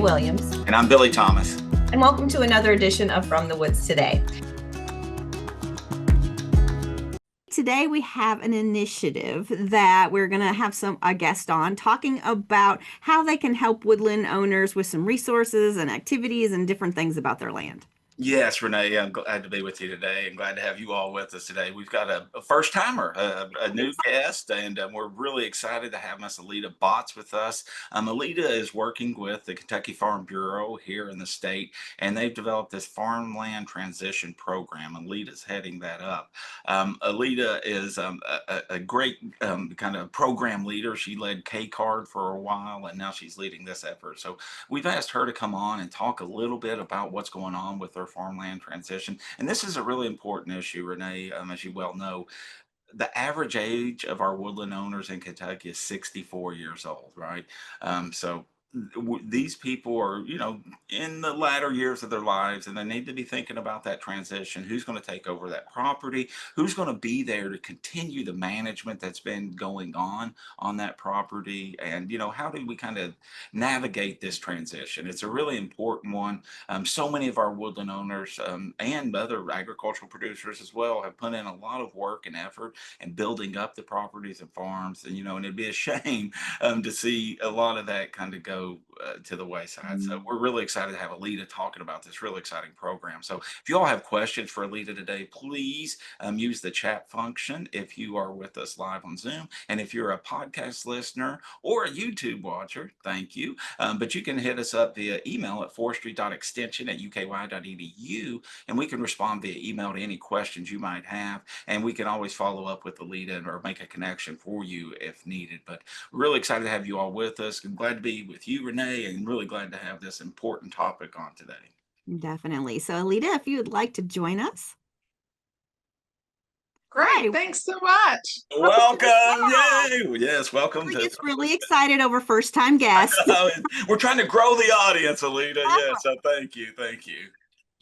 Williams. And I'm Billy Thomas. And welcome to another edition of From the Woods Today. Today we have an initiative that we're going to have a guest on talking about how they can help woodland owners with some resources and activities and different things about their land. Yes, Renee, I'm glad to be with you today and glad to have you all with us today. We've got a first timer, a new guest, and we're really excited to have Miss Aleta Botts with us. Aleta is working with the Kentucky Farm Bureau here in the state, and they've developed this farmland transition program. Aleta's heading that up. Aleta is a great kind of program leader. She led K-Card for a while, and now she's leading this effort. So we've asked her to come on and talk a little bit about what's going on with her farmland transition. And this is a really important issue, Renee, as you well know. The average age of our woodland owners in Kentucky is 64 years old, right? So these people are, in the latter years of their lives, and they need to be thinking about that transition. Who's going to take over that property? Who's going to be there to continue the management that's been going on that property? And, how do we kind of navigate this transition? It's a really important one. So many of our woodland owners and other agricultural producers as well have put in a lot of work and effort in building up the properties and farms. And, and it'd be a shame to see a lot of that kind of go to the wayside. So we're really excited to have Aleta talking about this really exciting program. So if you all have questions for Aleta today, please use the chat function if you are with us live on Zoom. And if you're a podcast listener or a YouTube watcher, thank you. But you can hit us up via email at forestry.extension@uky.edu, and we can respond via email to any questions you might have. And we can always follow up with Aleta or make a connection for you if needed. But we're really excited to have you all with us. I'm glad to be with you, Renee, and really glad to have this important topic on today. Definitely. So, Aleta, if you would like to join us. Great. Hi. Thanks so much. Welcome. Yay. Yes, welcome. He gets really excited over first-time guests. We're trying to grow the audience, Aleta. Yes, so thank you. Thank you.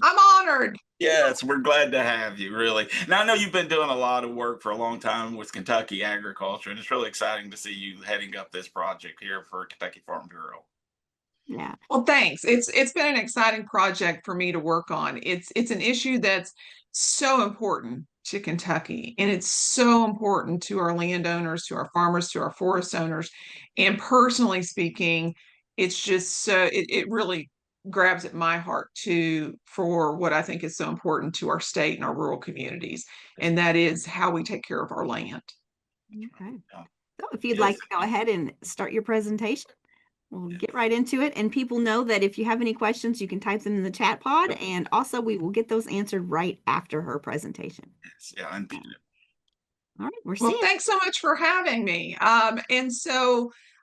I'm honored. Yes, we're glad to have you, really. Now, I know you've been doing a lot of work for a long time with Kentucky agriculture, and it's really exciting to see you heading up this project here for Kentucky Farm Bureau. Yeah. Well, thanks. It's been an exciting project for me to work on. It's an issue that's so important to Kentucky, and it's so important to our landowners, to our farmers, to our forest owners. And personally speaking, it's just so it really grabs at my heart for what I think is so important to our state and our rural communities, and that is how we take care of our land. Okay. So if you'd like to go ahead and start your presentation, we'll get right into it. And people know that if you have any questions, you can type them in the chat pod, and also we will get those answered right after her presentation. Yes, yeah, I'm all right, well, thanks so much for having me.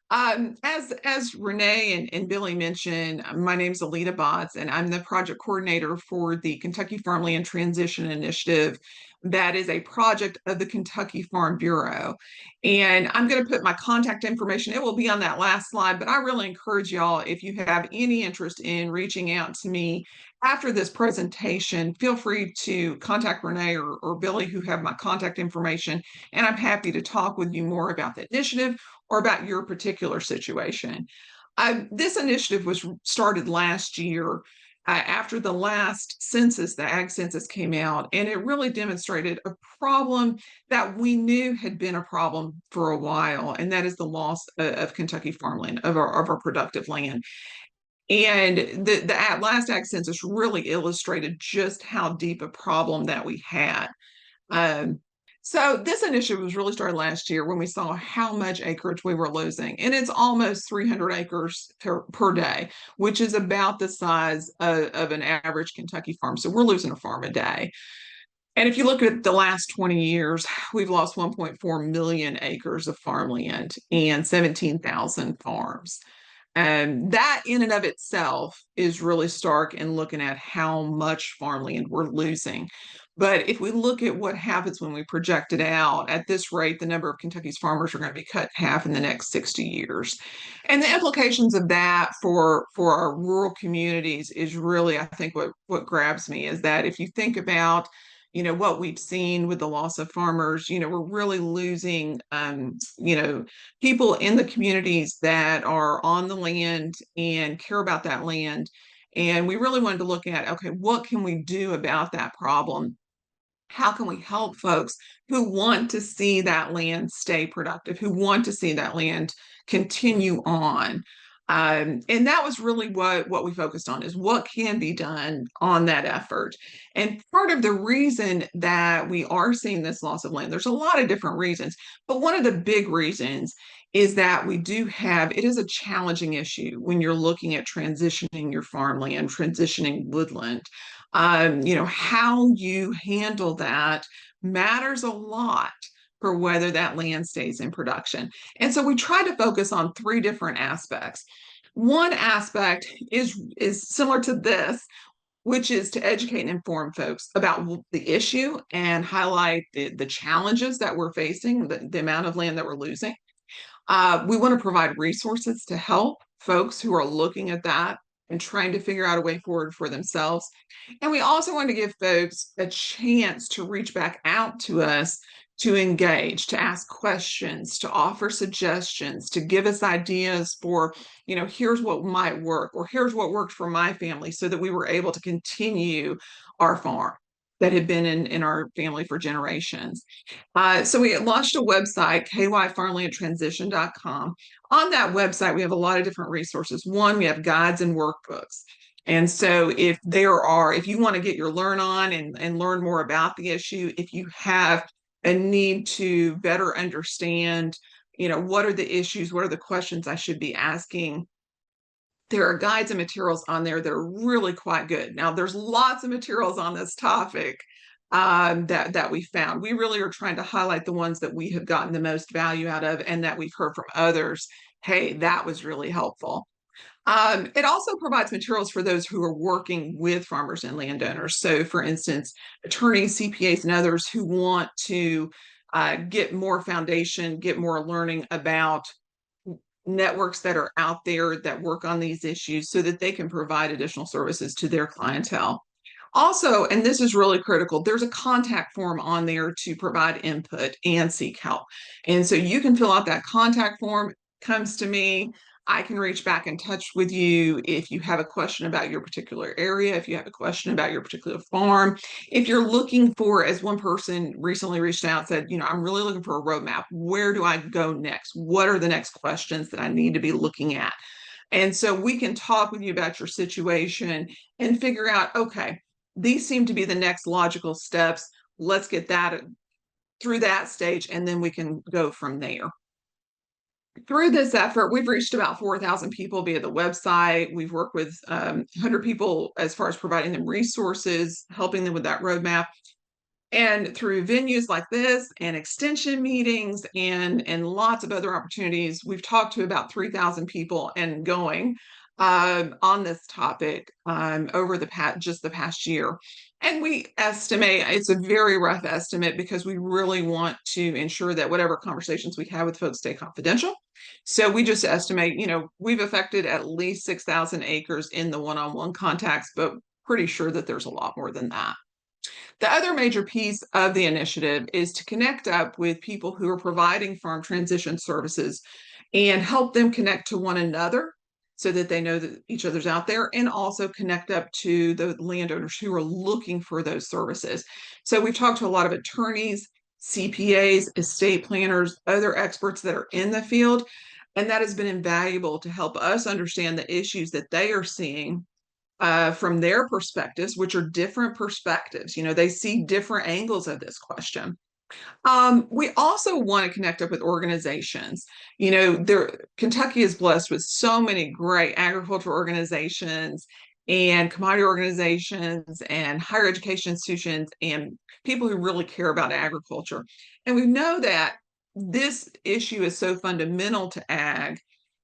As Renee and Billy mentioned, my name is Aleta Botts, and I'm the project coordinator for the Kentucky Farmland Transition Initiative. That is a project of the Kentucky Farm Bureau. And I'm going to put my contact information. It will be on that last slide, but I really encourage y'all, if you have any interest in reaching out to me after this presentation, feel free to contact Renee or Billy, who have my contact information, and I'm happy to talk with you more about the initiative or about your particular situation. This initiative was started last year after the last census, the ag census came out, and it really demonstrated a problem that we knew had been a problem for a while, and that is the loss of Kentucky farmland, of our productive land. And the last ag census really illustrated just how deep a problem that we had. So this initiative was really started last year when we saw how much acreage we were losing. And it's almost 300 acres per day, which is about the size of an average Kentucky farm. So we're losing a farm a day. And if you look at the last 20 years, we've lost 1.4 million acres of farmland and 17,000 farms. And that in and of itself is really stark in looking at how much farmland we're losing. But if we look at what happens when we project it out, at this rate, the number of Kentucky's farmers are going to be cut in half in the next 60 years. And the implications of that for our rural communities is really, I think, what grabs me is that if you think about, what we've seen with the loss of farmers. We're really losing, people in the communities that are on the land and care about that land. And we really wanted to look at, okay, what can we do about that problem? How can we help folks who want to see that land stay productive, who want to see that land continue on? And that was really what we focused on, is what can be done on that effort. And part of the reason that we are seeing this loss of land, there's a lot of different reasons, but one of the big reasons is that it is a challenging issue when you're looking at transitioning your farmland, transitioning woodland. How you handle that matters a lot for whether that land stays in production. And so we try to focus on three different aspects. One aspect is similar to this, which is to educate and inform folks about the issue and highlight the challenges that we're facing, the amount of land that we're losing. We want to provide resources to help folks who are looking at that and trying to figure out a way forward for themselves. And we also want to give folks a chance to reach back out to us, to engage, to ask questions, to offer suggestions, to give us ideas for, here's what might work, or here's what worked for my family, so that we were able to continue our farm that had been in our family for generations. So we launched a website, kyfarmlandtransition.com. On that website, we have a lot of different resources. One, we have guides and workbooks. And so if you want to get your learn on and learn more about the issue, if you have a need to better understand, what are the issues, what are the questions I should be asking, there are guides and materials on there that are really quite good. Now, there's lots of materials on this topic that we found. We really are trying to highlight the ones that we have gotten the most value out of and that we've heard from others. Hey, that was really helpful. It also provides materials for those who are working with farmers and landowners. So, for instance, attorneys, CPAs, and others who want to get more foundation, get more learning about networks that are out there that work on these issues, so that they can provide additional services to their clientele. Also, and this is really critical, there's a contact form on there to provide input and seek help. And so you can fill out that contact form, comes to me. I can reach back in touch with you if you have a question about your particular area, if you have a question about your particular farm. If you're looking for, as one person recently reached out, said, I'm really looking for a roadmap. Where do I go next? What are the next questions that I need to be looking at? And so we can talk with you about your situation and figure out, okay, these seem to be the next logical steps. Let's get that through that stage, and then we can go from there. Through this effort, we've reached about 4,000 people via the website. We've worked with 100 people as far as providing them resources, helping them with that roadmap. And through venues like this and extension meetings and lots of other opportunities, we've talked to about 3,000 people and going on this topic over the past year. And we estimate, it's a very rough estimate, because we really want to ensure that whatever conversations we have with folks stay confidential. So we just estimate, we've affected at least 6,000 acres in the one-on-one contacts, but pretty sure that there's a lot more than that. The other major piece of the initiative is to connect up with people who are providing farm transition services and help them connect to one another, so that they know that each other's out there, and also connect up to the landowners who are looking for those services. So we've talked to a lot of attorneys, CPAs, estate planners, other experts that are in the field, and that has been invaluable to help us understand the issues that they are seeing from their perspectives, which are different perspectives. They see different angles of this question. We also want to connect up with organizations. Kentucky is blessed with so many great agricultural organizations and commodity organizations and higher education institutions and people who really care about agriculture. And we know that this issue is so fundamental to ag,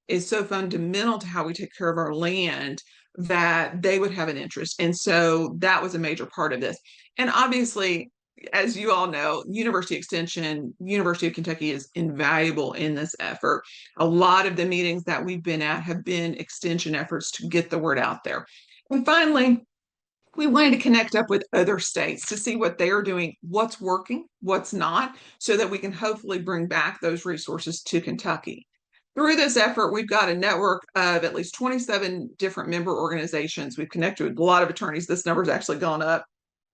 is so fundamental to how we take care of our land, that they would have an interest. And so that was a major part of this. And obviously, as you all know, University Extension, University of Kentucky is invaluable in this effort. A lot of the meetings that we've been at have been extension efforts to get the word out there. And finally, We wanted to connect up with other states to see what they're doing, what's working, what's not, so that we can hopefully bring back those resources to Kentucky. Through this effort, we've got a network of at least 27 different member organizations. We've connected with a lot of attorneys. This number's actually gone up.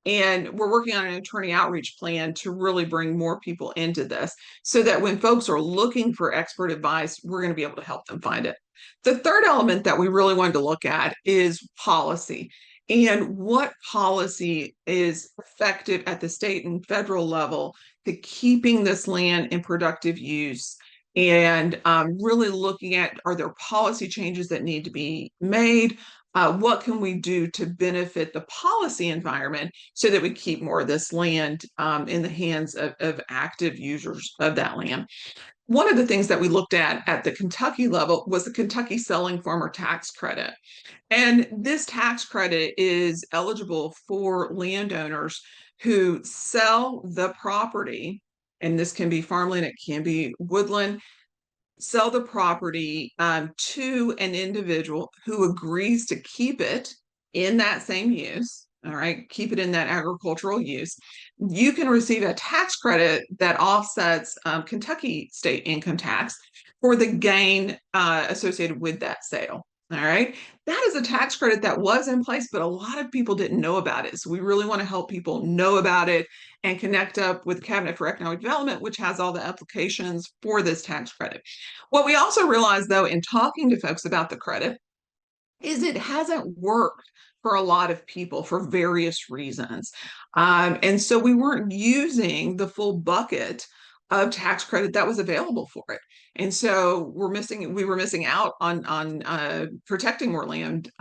And we're working on an attorney outreach plan to really bring more people into this so that when folks are looking for expert advice, we're going to be able to help them find it. The third element that we really wanted to look at is policy and what policy is effective at the state and federal level to keeping this land in productive use, and really looking at, are there policy changes that need to be made? What can we do to benefit the policy environment so that we keep more of this land in the hands of active users of that land? One of the things that we looked at the Kentucky level was the Kentucky Selling Farmer Tax Credit. And this tax credit is eligible for landowners who sell the property, and this can be farmland, it can be woodland, sell the property to an individual who agrees to keep it in that same use. All right, keep it in that agricultural use. You can receive a tax credit that offsets Kentucky state income tax for the gain associated with that sale. All right, that is a tax credit that was in place, but a lot of people didn't know about it. So we really want to help people know about it and connect up with Cabinet for Economic Development, which has all the applications for this tax credit. What we also realized, though, in talking to folks about the credit, is it hasn't worked for a lot of people for various reasons. And so we weren't using the full bucket of tax credit that was available for it. And so we were missing out on protecting more land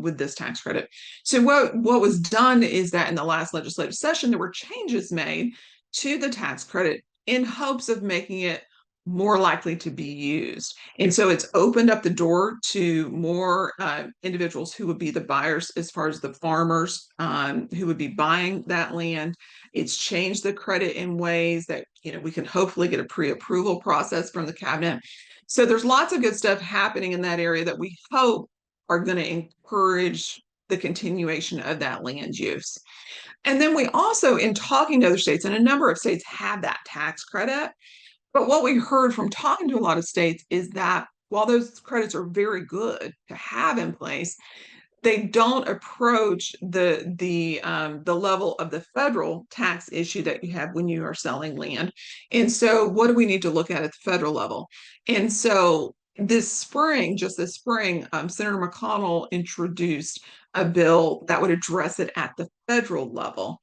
with this tax credit. So what was done is that in the last legislative session, there were changes made to the tax credit in hopes of making it more likely to be used. And so it's opened up the door to more individuals who would be the buyers, as far as the farmers who would be buying that land. It's changed the credit in ways that, we can hopefully get a pre-approval process from the cabinet. So there's lots of good stuff happening in that area that we hope are going to encourage the continuation of that land use. And then we also, in talking to other states, and a number of states have that tax credit, but what we heard from talking to a lot of states is that while those credits are very good to have in place, they don't approach the level of the federal tax issue that you have when you are selling land. And so what do we need to look at the federal level? And so just this spring, Senator McConnell introduced a bill that would address it at the federal level,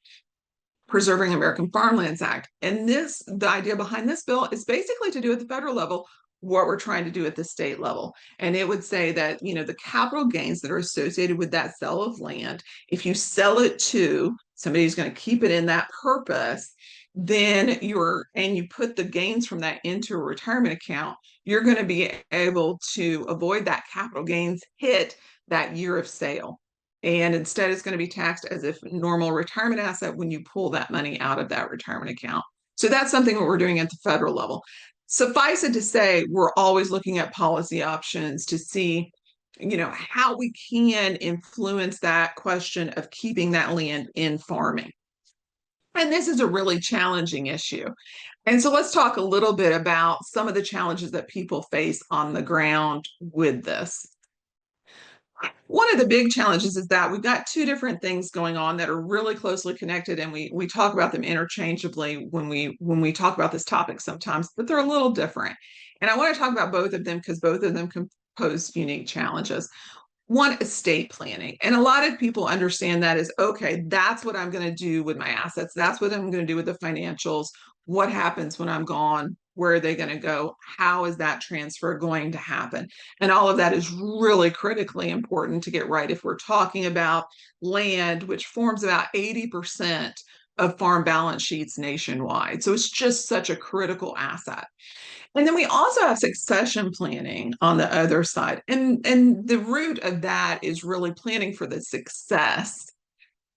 Preserving American Farmlands Act. And the idea behind this bill is basically to do at the federal level what we're trying to do at the state level. And it would say that, the capital gains that are associated with that sale of land, if you sell it to somebody who's going to keep it in that purpose, then you put the gains from that into a retirement account, you're going to be able to avoid that capital gains hit that year of sale. And instead, it's going to be taxed as if normal retirement asset when you pull that money out of that retirement account. So that's something that we're doing at the federal level. Suffice it to say, we're always looking at policy options to see, how we can influence that question of keeping that land in farming. And this is a really challenging issue. And so let's talk a little bit about some of the challenges that people face on the ground with this. One of the big challenges is that we've got two different things going on that are really closely connected, and we talk about them interchangeably when we talk about this topic sometimes, but they're a little different. And I want to talk about both of them because both of them can pose unique challenges. One, estate planning. And a lot of people understand that as, okay, that's what I'm going to do with my assets. That's what I'm going to do with the financials. What happens when I'm gone? Where are they going to go? How is that transfer going to happen? And all of that is really critically important to get right if we're talking about land, which forms about 80% of farm balance sheets nationwide. So it's just such a critical asset. And then we also have succession planning on the other side. And the root of that is really planning for the success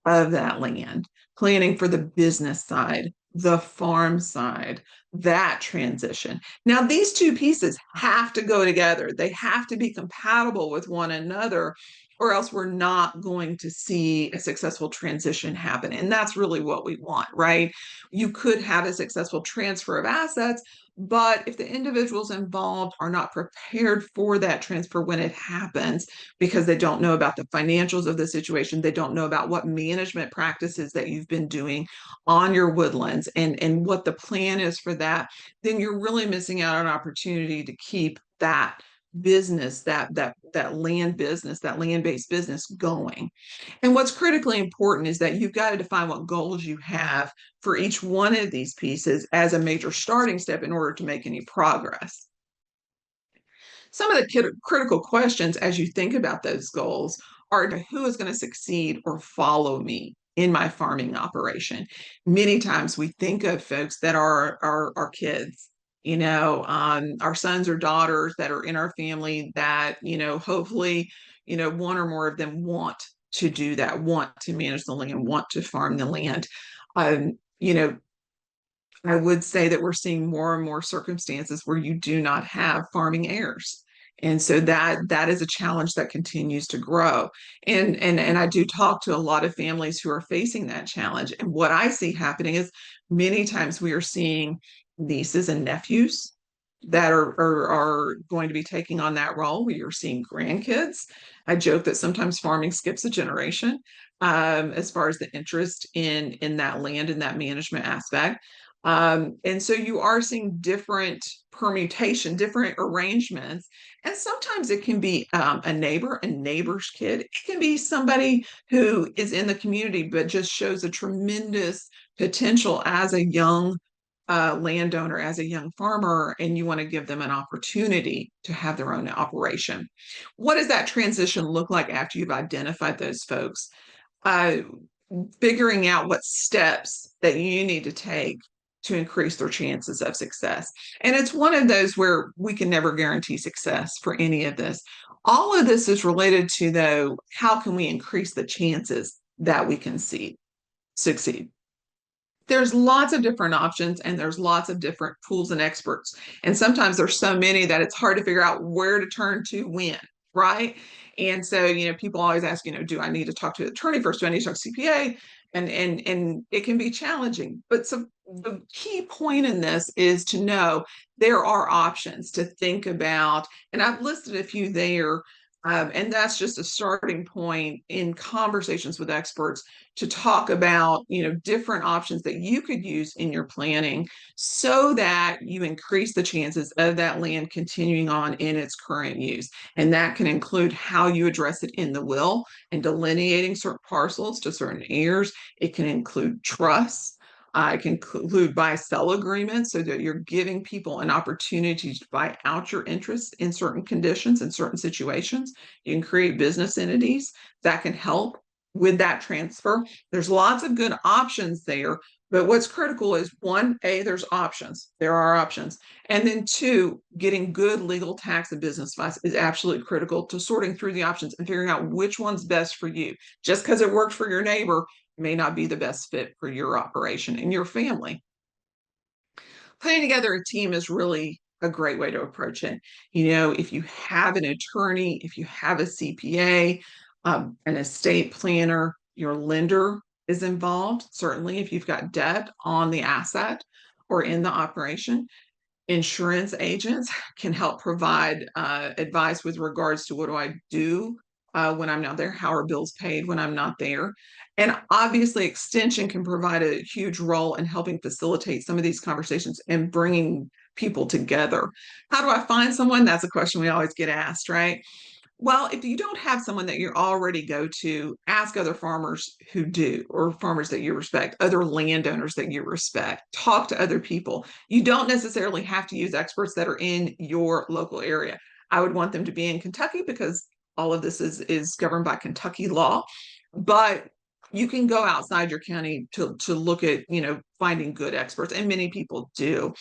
of that land, planning for the business side, the farm side, that transition. Now, these two pieces have to go together. They have to be compatible with one another or else we're not going to see a successful transition happen. And that's really what we want, right? You could have a successful transfer of assets, but if the individuals involved are not prepared for that transfer when it happens, because they don't know about the financials of the situation, they don't know about what management practices that you've been doing on your woodlands and what the plan is for that, then you're really missing out on an opportunity to keep that business, that land business, that land-based business going. And what's critically important is that you've got to define what goals you have for each one of these pieces as a major starting step in order to make any progress. Some of the critical questions as you think about those goals are, who is going to succeed or follow me in my farming operation? Many times we think of folks that are our kids, our sons or daughters that are in our family that, hopefully, one or more of them want to do that, want to manage the land, want to farm the land. Um, you know, I would say that we're seeing more and more circumstances where you do not have farming heirs. And so that is a challenge that continues to grow. And I do talk to a lot of families who are facing that challenge. And what I see happening is many times we are seeing nieces and nephews that are going to be taking on that role. We are seeing grandkids. I joke that sometimes farming skips a generation as far as the interest in that land and that management aspect. And so you are seeing different permutation, different arrangements. And sometimes it can be a neighbor's kid. It can be somebody who is in the community, but just shows a tremendous potential as a young landowner, as a young farmer, and you want to give them an opportunity to have their own operation. What does that transition look like after you've identified those folks? Uh, Figuring out what steps that you need to take to increase their chances of success. And it's one of those where we can never guarantee success for any of this. All of this is related to, though, how can we increase the chances that we can succeed? There's lots of different options and there's lots of different tools and experts. And sometimes there's so many that it's hard to figure out where to turn to when, right? And so, people always ask, do I need to talk to an attorney first? Do I need to talk to CPA? And it can be challenging. But so the key point in this is to know there are options to think about. And I've listed a few there. And that's just a starting point in conversations with experts to talk about, different options that you could use in your planning so that you increase the chances of that land continuing on in its current use. And that can include how you address it in the will and delineating certain parcels to certain heirs. It can include trusts. It can include buy-sell agreements so that you're giving people an opportunity to buy out your interests in certain conditions, in certain situations. You can create business entities that can help with that transfer. There's lots of good options there, but what's critical is one, there's options. There are options. And then two, getting good legal, tax, and business advice is absolutely critical to sorting through the options and figuring out which one's best for you. Just because it worked for your neighbor may not be the best fit for your operation and your family. Putting together a team is really a great way to approach it. If you have an attorney, if you have a CPA, an estate planner, your lender is involved. Certainly, if you've got debt on the asset or in the operation, insurance agents can help provide advice with regards to what do I do when I'm not there? How are bills paid when I'm not there? And obviously, extension can provide a huge role in helping facilitate some of these conversations and bringing people together. How do I find someone? That's a question we always get asked, right? Well, if you don't have someone that you already go to, ask other farmers who do, or farmers that you respect, other landowners that you respect. Talk to other people. You don't necessarily have to use experts that are in your local area. I would want them to be in Kentucky because all of this is governed by Kentucky law. But you can go outside your county to look at, finding good experts, and many people do.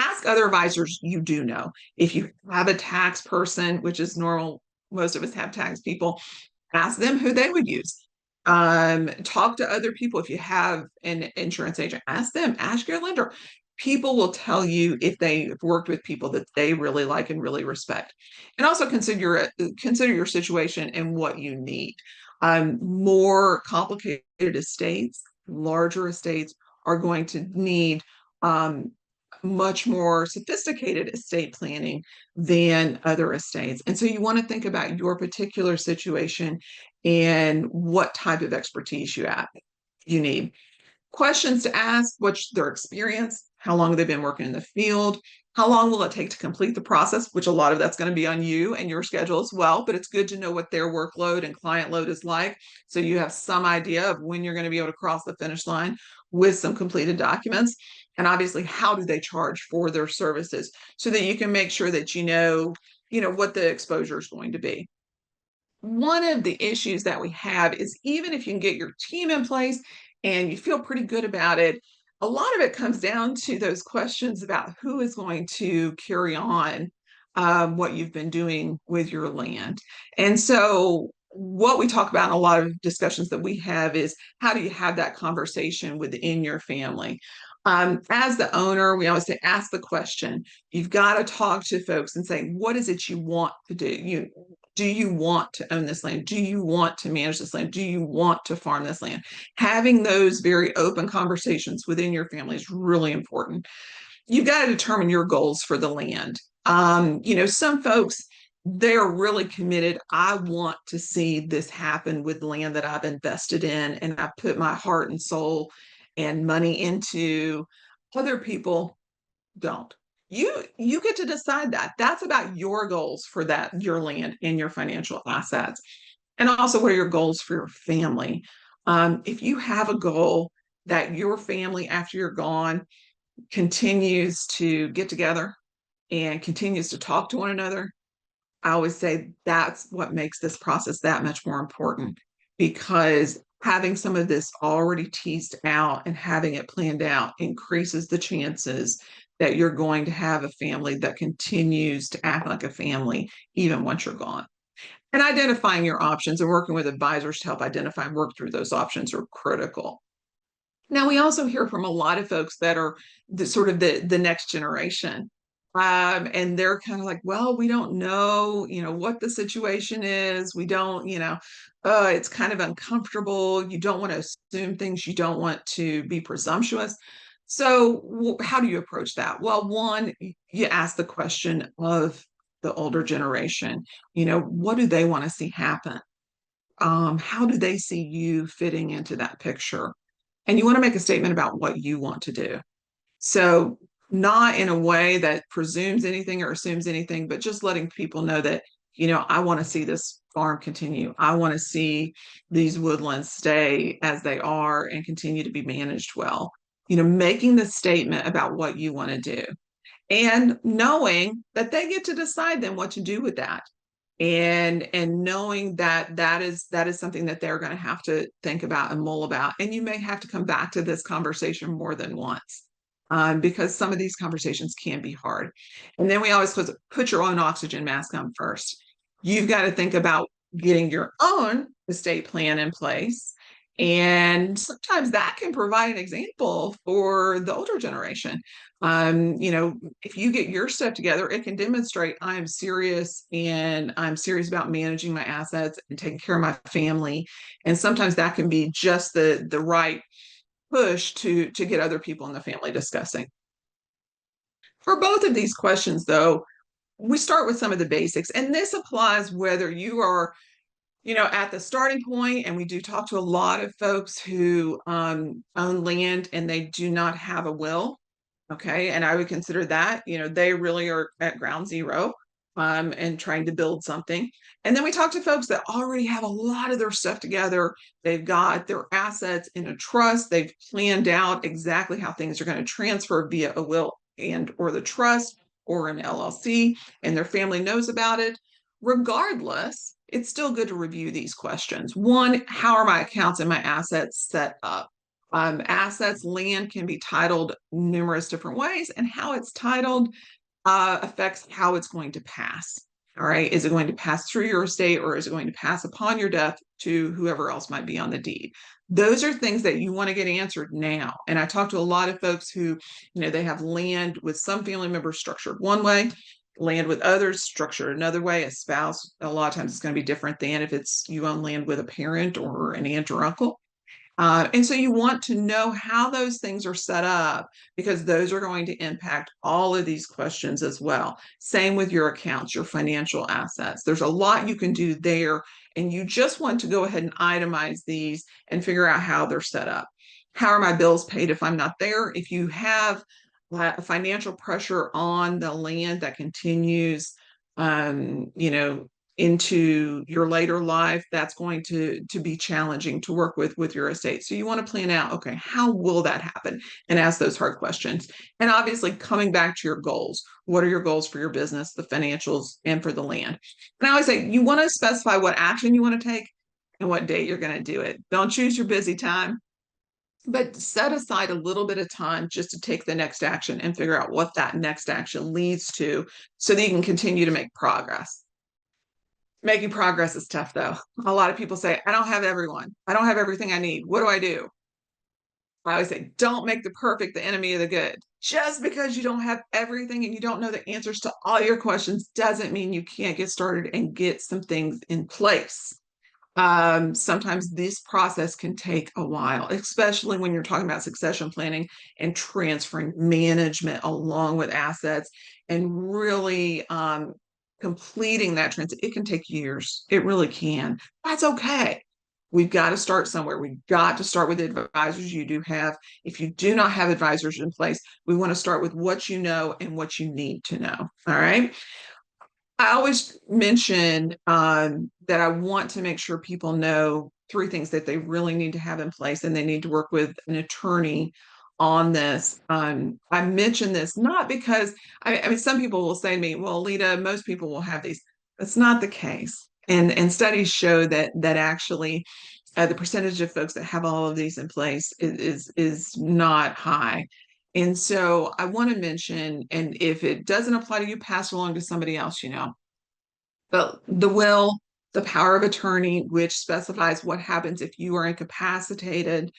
Ask other advisors you do know. If you have a tax person, which is normal, most of us have tax people, ask them who they would use. Talk to other people. If you have an insurance agent, ask them, ask your lender. People will tell you if they've worked with people that they really like and really respect. And also consider your situation and what you need. More complicated estates, larger estates are going to need much more sophisticated estate planning than other estates. And so you want to think about your particular situation and what type of expertise you need. Questions to ask: what's their experience? How long have they been working in the field? How long will it take to complete the process? Which a lot of that's going to be on you and your schedule as well, but it's good to know what their workload and client load is like, so you have some idea of when you're going to be able to cross the finish line with some completed documents. And obviously, how do they charge for their services, so that you can make sure that you know what the exposure is going to be. One of the issues that we have is, even if you can get your team in place and you feel pretty good about it, a lot of it comes down to those questions about who is going to carry on what you've been doing with your land. And so, what we talk about in a lot of discussions that we have is, how do you have that conversation within your family? As the owner, we always say, ask the question. You've got to talk to folks and say, what is it you want to do? Do you want to own this land? Do you want to manage this land? Do you want to farm this land? Having those very open conversations within your family is really important. You've got to determine your goals for the land. Some folks, they're really committed. I want to see this happen with land that I've invested in and I put my heart and soul and money into. Other people don't. You get to decide that. That's about your goals for your land and your financial assets. And also, what are your goals for your family? If you have a goal that your family, after you're gone, continues to get together and continues to talk to one another, I always say that's what makes this process that much more important, because having some of this already teased out and having it planned out increases the chances that you're going to have a family that continues to act like a family even once you're gone. And identifying your options and working with advisors to help identify and work through those options are critical. Now, we also hear from a lot of folks that are the next generation. And they're kind of like, well, we don't know, what the situation is. We don't, it's kind of uncomfortable. You don't want to assume things. You don't want to be presumptuous. So how do you approach that? Well, one, you ask the question of the older generation, what do they want to see happen? How do they see you fitting into that picture? And you want to make a statement about what you want to do. So, not in a way that presumes anything or assumes anything, but just letting people know that, I want to see this farm continue. I want to see these woodlands stay as they are and continue to be managed well. Making the statement about what you want to do, and knowing that they get to decide then what to do with that, and knowing that that is something that they're going to have to think about and mull about, and you may have to come back to this conversation more than once, because some of these conversations can be hard. And then we always put your own oxygen mask on first. You've got to think about getting your own estate plan in place, and sometimes that can provide an example for the older generation. If you get your stuff together, it can demonstrate I'm serious, and I'm serious about managing my assets and taking care of my family. And sometimes that can be just the right push to get other people in the family discussing. For both of these questions, though, we start with some of the basics, and this applies whether you are at the starting point. And we do talk to a lot of folks who own land and they do not have a will. Okay. And I would consider that, they really are at ground zero, and trying to build something. And then we talk to folks that already have a lot of their stuff together. They've got their assets in a trust. They've planned out exactly how things are going to transfer via a will and or the trust or an LLC, and their family knows about it. Regardless, it's still good to review these questions. One, how are my accounts and my assets set up? Assets, land can be titled numerous different ways, and how it's titled affects how it's going to pass. All right. Is it going to pass through your estate, or is it going to pass upon your death to whoever else might be on the deed? Those are things that you want to get answered now. And I talk to a lot of folks who, they have land with some family members structured one way, land with others structured another way. A spouse, a lot of times it's going to be different than if it's you own land with a parent or an aunt or uncle. And so you want to know how those things are set up because those are going to impact all of these questions as well. Same with your accounts, your financial assets. There's a lot you can do there, and you just want to go ahead and itemize these and figure out how they're set up. How are my bills paid if I'm not there? If you have financial pressure on the land that continues, um, you know, into your later life, that's going to be challenging to work with your estate. So you want to plan out, okay, how will that happen? And ask those hard questions. And obviously coming back to your goals. What are your goals for your business, the financials, and for the land? And I always say you want to specify what action you want to take and what date you're going to do it. Don't choose your busy time, but set aside a little bit of time just to take the next action and figure out what that next action leads to so that you can continue to make progress. Making progress is tough though. A lot of people say, I don't have everyone. I don't have everything I need. What do I do? I always say, don't make the perfect the enemy of the good. Just because you don't have everything and you don't know the answers to all your questions doesn't mean you can't get started and get some things in place. Sometimes this process can take a while, especially when you're talking about succession planning and transferring management along with assets and really completing that transit. It can take years. It really can. That's okay. We've got to start somewhere. We've got to start with the advisors you do have. If you do not have advisors in place, we want to start with what you know and what you need to know. All right. I always mention that I want to make sure people know three things that they really need to have in place, and they need to work with an attorney on this. I mention this not because I mean some people will say to me, "Well, Aleta, most people will have these." That's not the case, and studies show that actually the percentage of folks that have all of these in place is not high. And so I want to mention, and if it doesn't apply to you, pass it along to somebody else, But the will, the power of attorney, which specifies what happens if you are incapacitated,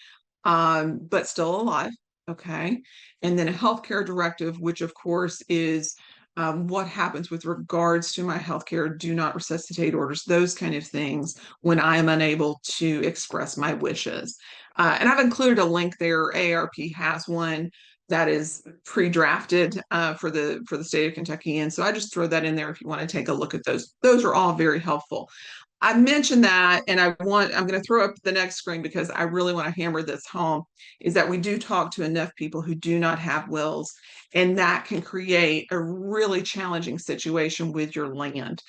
but still alive. Okay. And then a healthcare directive, which of course is what happens with regards to my healthcare, do not resuscitate orders, those kind of things when I am unable to express my wishes. And I've included a link there. AARP has one that is pre-drafted for the state of Kentucky. And so I just throw that in there if you want to take a look at those. Those are all very helpful. I mentioned that, and I'm going to throw up the next screen because I really want to hammer this home, is that we do talk to enough people who do not have wills, and that can create a really challenging situation with your land.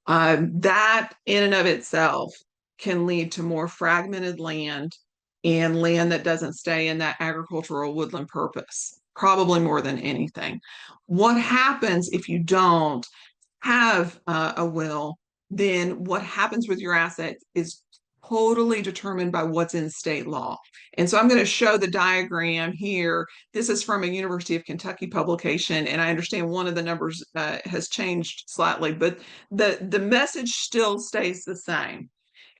That in and of itself can lead to more fragmented land and land that doesn't stay in that agricultural woodland purpose, probably more than anything. What happens if you don't have a will? Then what happens with your assets is totally determined by what's in state law. And so I'm going to show the diagram here. This is from a University of Kentucky publication, and I understand one of the numbers has changed slightly, but the message still stays the same.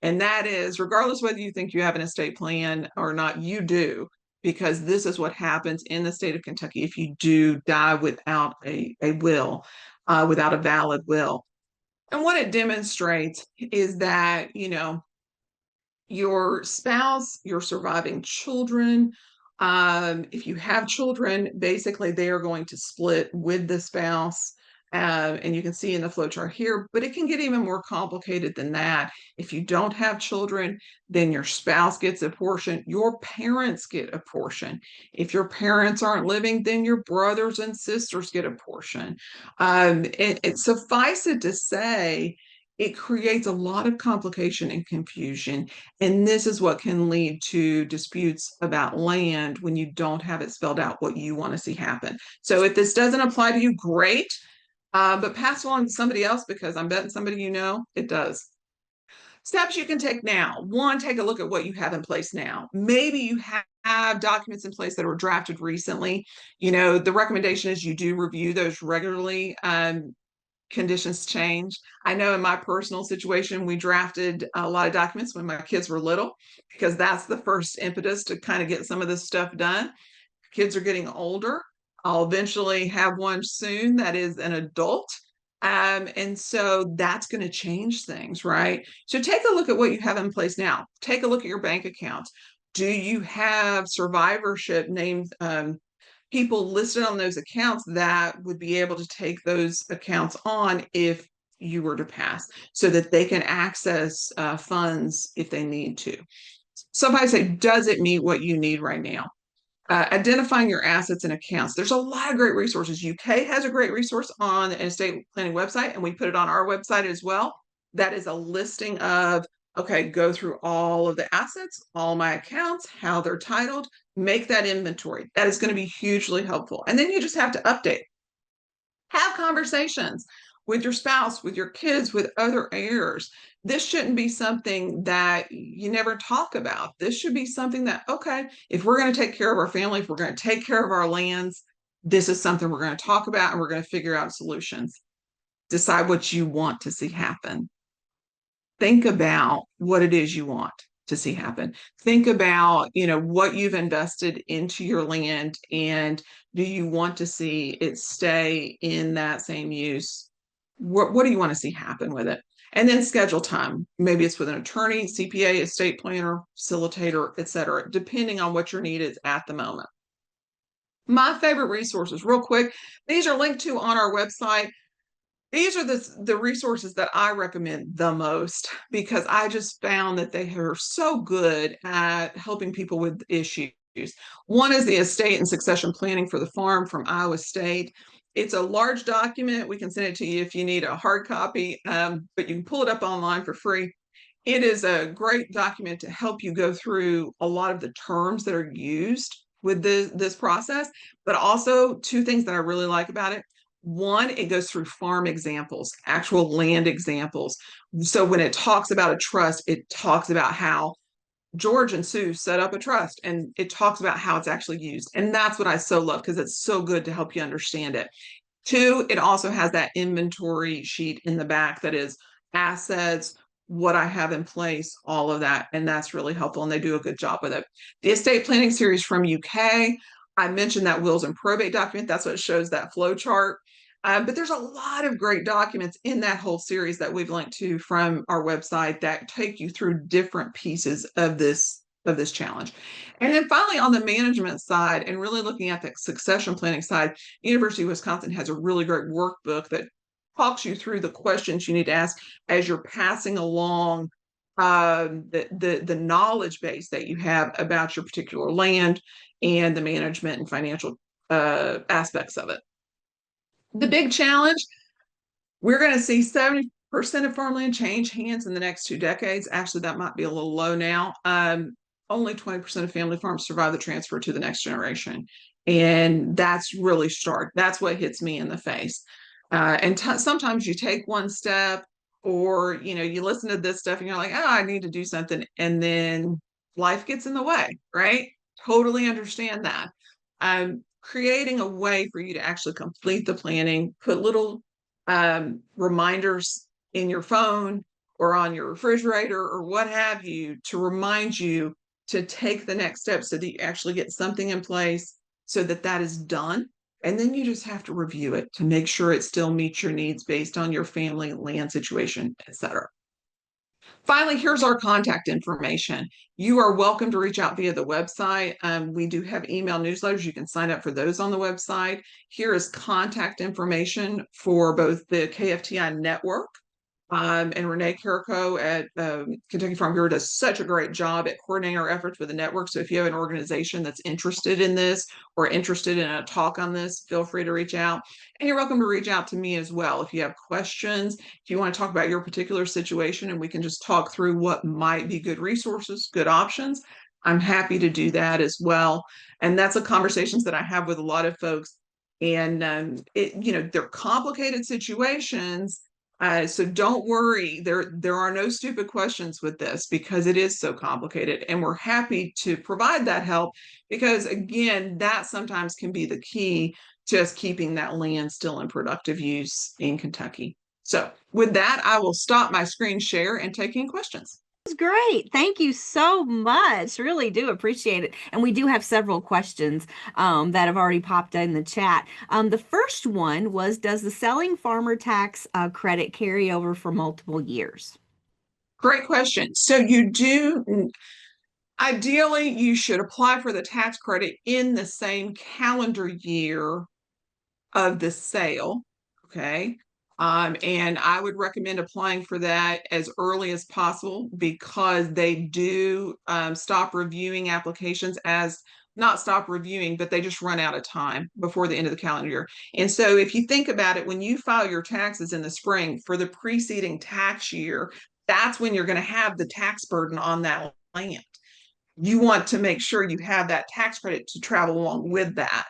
And that is, regardless whether you think you have an estate plan or not, you do, because this is what happens in the state of Kentucky if you do die without a will, without a valid will. And what it demonstrates is that, your spouse, your surviving children, if you have children, basically they are going to split with the spouse. And you can see in the flow chart here, but it can get even more complicated than that. If you don't have children, then your spouse gets a portion, your parents get a portion. If your parents aren't living, then your brothers and sisters get a portion. It suffice it to say, it creates a lot of complication and confusion. And this is what can lead to disputes about land when you don't have it spelled out what you want to see happen. So if this doesn't apply to you, great. But pass along to somebody else because I'm betting somebody it does. Steps you can take now. One, take a look at what you have in place now. Maybe you have documents in place that were drafted recently. The recommendation is you do review those regularly. conditions change. I know in my personal situation, we drafted a lot of documents when my kids were little, because that's the first impetus to kind of get some of this stuff done. Kids are getting older. I'll eventually have one soon that is an adult. And so that's going to change things, right? So take a look at what you have in place now. Take a look at your bank accounts. Do you have survivorship named people listed on those accounts that would be able to take those accounts on if you were to pass, so that they can access funds if they need to? Somebody say, does it meet what you need right now? Identifying your assets and accounts. There's a lot of great resources. UK has a great resource on the estate planning website, and we put it on our website as well. That is a listing of, okay, go through all of the assets, all my accounts, how they're titled, make that inventory. That is going to be hugely helpful. And then you just have to update. Have conversations with your spouse, with your kids, with other heirs. This shouldn't be something that you never talk about. This should be something that, okay, if we're going to take care of our family, if we're going to take care of our lands, this is something we're going to talk about, and we're going to figure out solutions. Decide what you want to see happen. Think about what it is you want to see happen. Think about, what you've invested into your land, and do you want to see it stay in that same use? What do you want to see happen with it? And then schedule time. Maybe it's with an attorney, CPA, estate planner, facilitator, etc., depending on what your need is at the moment. My favorite resources, real quick, these are linked to on our website. These are the resources that I recommend the most, because I just found that they are so good at helping people with issues. One is the Estate and Succession Planning for the Farm from Iowa State. It's a large document. We can send it to you if you need a hard copy, but you can pull it up online for free. It is a great document to help you go through a lot of the terms that are used with this process, but also two things that I really like about it. One, it goes through farm examples, actual land examples. So when it talks about a trust, it talks about how George and Sue set up a trust, and it talks about how it's actually used. And that's what I so love, because it's so good to help you understand it. Two, it also has that inventory sheet in the back that is assets, what I have in place, all of that. And that's really helpful. And they do a good job with it. The estate planning series from UK, I mentioned that wills and probate document. That's what shows that flow chart. But there's a lot of great documents in that whole series that we've linked to from our website that take you through different pieces of this challenge. And then finally, on the management side, and really looking at the succession planning side, University of Wisconsin has a really great workbook that talks you through the questions you need to ask as you're passing along the knowledge base that you have about your particular land and the management and financial aspects of it. The big challenge, we're going to see 70% of farmland change hands in the next 2 decades. Actually, that might be a little low now. Only 20% of family farms survive the transfer to the next generation. And that's really stark. That's what hits me in the face. And sometimes you take one step, or, you listen to this stuff and you're like, oh, I need to do something. And then life gets in the way, right? Totally understand that. Creating a way for you to actually complete the planning, put little reminders in your phone or on your refrigerator or what have you, to remind you to take the next step, so that you actually get something in place, so that that is done. And then you just have to review it to make sure it still meets your needs based on your family, land situation, etc. Finally, here's our contact information. You are welcome to reach out via the website. We do have email newsletters. You can sign up for those on the website. Here is contact information for both the KFTI network, and Renee Carrico at Kentucky Farm Bureau does such a great job at coordinating our efforts with the network. So if you have an organization that's interested in this or interested in a talk on this, feel free to reach out. And you're welcome to reach out to me as well if you have questions, if you want to talk about your particular situation, and we can just talk through what might be good resources, good options. I'm happy to do that as well. And that's the conversations that I have with a lot of folks. And they're complicated situations. So don't worry, there are no stupid questions with this, because it is so complicated, and we're happy to provide that help, because again, that sometimes can be the key just keeping that land still in productive use in Kentucky. So with that, I will stop my screen share and take any questions. Great. Thank you so much. Really do appreciate it. And we do have several questions that have already popped in the chat. The first one was, does the selling farmer tax credit carry over for multiple years? Great question. So you do, ideally, you should apply for the tax credit in the same calendar year of the sale. Okay. And I would recommend applying for that as early as possible, because they do stop reviewing applications as not stop reviewing, but they just run out of time before the end of the calendar year. And so if you think about it, when you file your taxes in the spring for the preceding tax year, that's when you're going to have the tax burden on that land. You want to make sure you have that tax credit to travel along with that.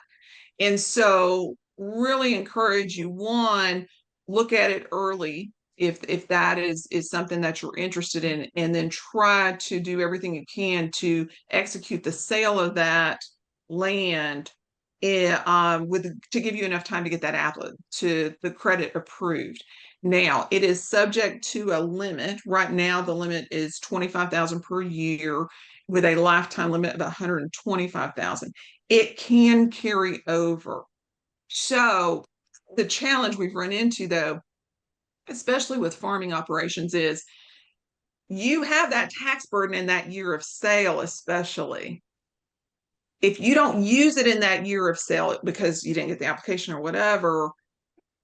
And so really encourage you, one, look at it early if that is something that you're interested in, and then try to do everything you can to execute the sale of that land to give you enough time to get that to the credit approved. Now, it is subject to a limit. Right now, the limit is $25,000 per year with a lifetime limit of $125,000. It can carry over. So the challenge we've run into, though, especially with farming operations, is you have that tax burden in that year of sale, especially. If you don't use it in that year of sale because you didn't get the application or whatever,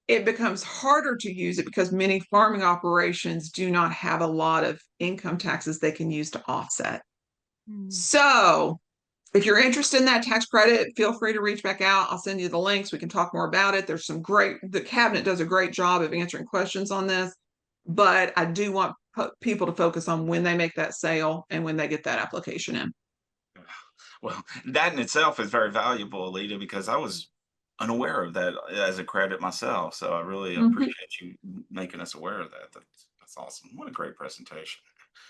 it becomes harder to use it because many farming operations do not have a lot of income taxes they can use to offset. So if you're interested in that tax credit, feel free to reach back out. I'll send you the links. We can talk more about it. There's the cabinet does a great job of answering questions on this, but I do want people to focus on when they make that sale and when they get that application in. Well, that in itself is very valuable, Aleta, because I was unaware of that as a credit myself. So I really appreciate you making us aware of that. That's awesome. What a great presentation.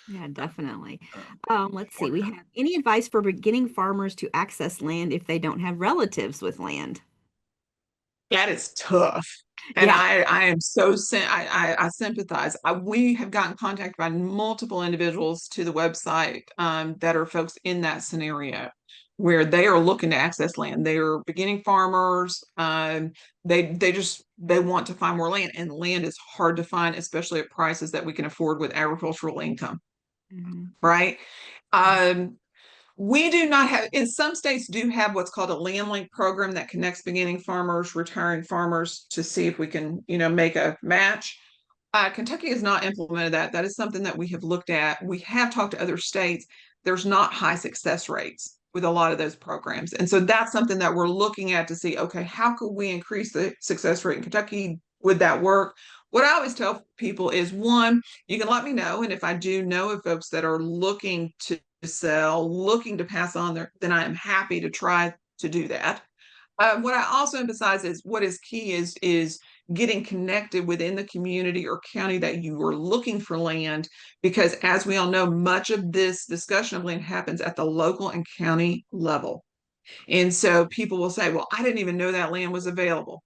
Yeah, definitely. Let's see. More- We have any advice for beginning farmers to access land if they don't have relatives with land? That is tough. And Yeah. I am so I sympathize. We have gotten contacted by multiple individuals to the website that are folks in that scenario where they are looking to access land. They are beginning farmers. They want to find more land, and land is hard to find, especially at prices that we can afford with agricultural income, Mhm. right? Um, we do not have, in some states do have what's called a land link program that connects beginning farmers, retiring farmers to see if we can, make a match. Kentucky has not implemented that. That is something that we have looked at. We have talked to other states. There's not high success rates with a lot of those programs. And so that's something that we're looking at to see, okay, how could we increase the success rate in Kentucky? Would that work? What I always tell people is, one, you can let me know. And if I do know of folks that are looking to sell, looking to pass on there, then I am happy to try to do that. What I also emphasize is what is key is getting connected within the community or county that you are looking for land, because as we all know, much of this discussion of land happens at the local and county level. And so people will say, well, I didn't even know that land was available.